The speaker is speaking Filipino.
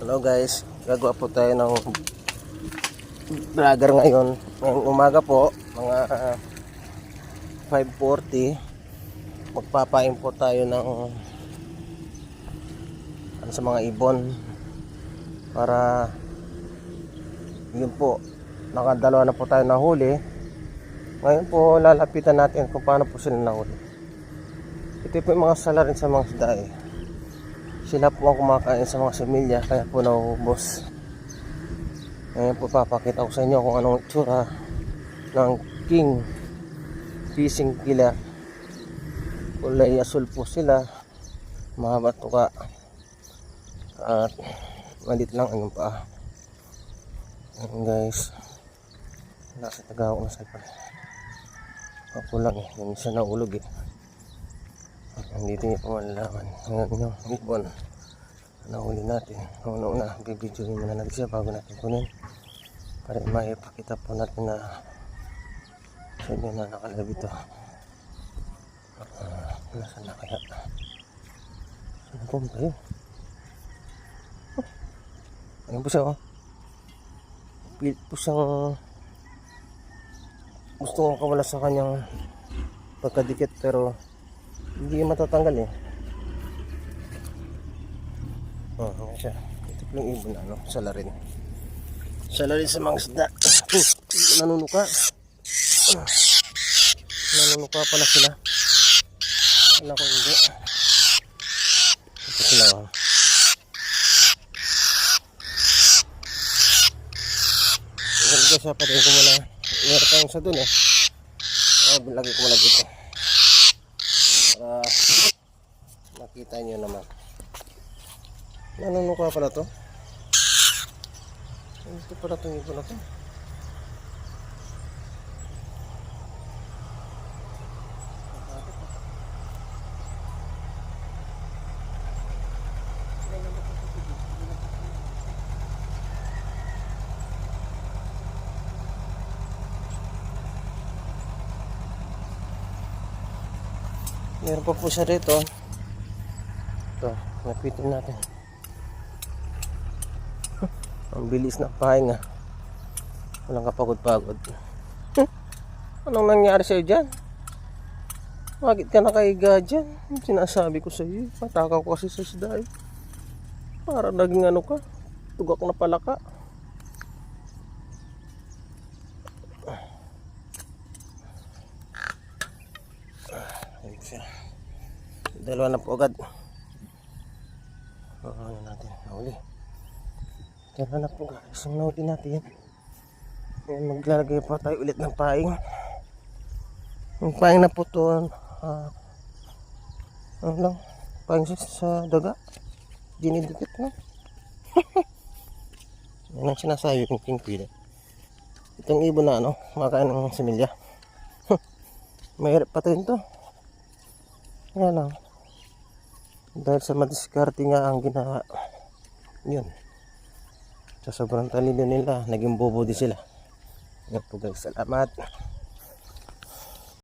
Hello guys, gagawa po tayo ng vlogger ngayon. Ngayong umaga po, mga 5:40, magpapain po tayo ng sa mga ibon para yun po, nakadalawa na po tayo nahuli. Ngayon po lalapitan natin kung paano po sila nahuli. Ito po yung mga sala rin sa mga isda eh. Sila po ang kumakain sa mga similya, kaya po nauubos. Ngayon po papakita ko sa inyo kung anong itsura ng king fishing killer. Kulay asul po sila, mahaba tuka at malit lang ang paa. Ayan guys, nasa tagaw na sa pala. Ako lang eh, yung isa na ulog eh. Andito niyo po malalaman ngayon yung ibon nahuli natin. Una bibidyo muna natin siya bago natin kunin para maipakita po natin na sa inyo na nakalab ito. Nasaan na kaya? Saan po ba yun? Ayun po siya oh. Pilit po siyang gusto kong kawala sa kanyang pagkadikit pero hindi matatanggal eh. Oh, siya. Ito po yung ibon na, no? Sala rin. Sala rin sa mga isda. Nanunuka. Nanunuka pala sila. Wala ko hindi. Ito sila, oh. Ganda siya, pati ko muna. Meron tayong sa dun eh. Lagi ko malagay ito. Para makita nyo naman. Nanunuka pala to. Ito pala itong ibon na to. Meron pa po siya rito. Ito, napitin natin. Ang bilis na pahinga. Walang kapagod-pagod. Anong nangyari sa'yo dyan? Bakit ka nakahiga dyan? Sinasabi ko sa'yo. Patakaw ko kasi sa isda eh. Para naging ano ka. Tugak na pala ka. Ayun siya. Dalawa na po agad. Ano natin? Nahuli. Kaya na po guys, ang nahuli natin. Ngayon maglalagay pa tayo ulit ng paing. Yung paing na po ito, ano lang, paing sa daga. Dinidikit na. Yan ang sinasabi ng king pila. Itong ibon na ano, makain ng similya. Mahirap pa rin ito. Yan lang. Dahil sa madiskarte nga ang ginawa. Yun. Sa sobrang talino nila, naging bobo din sila. Yan po guys, salamat.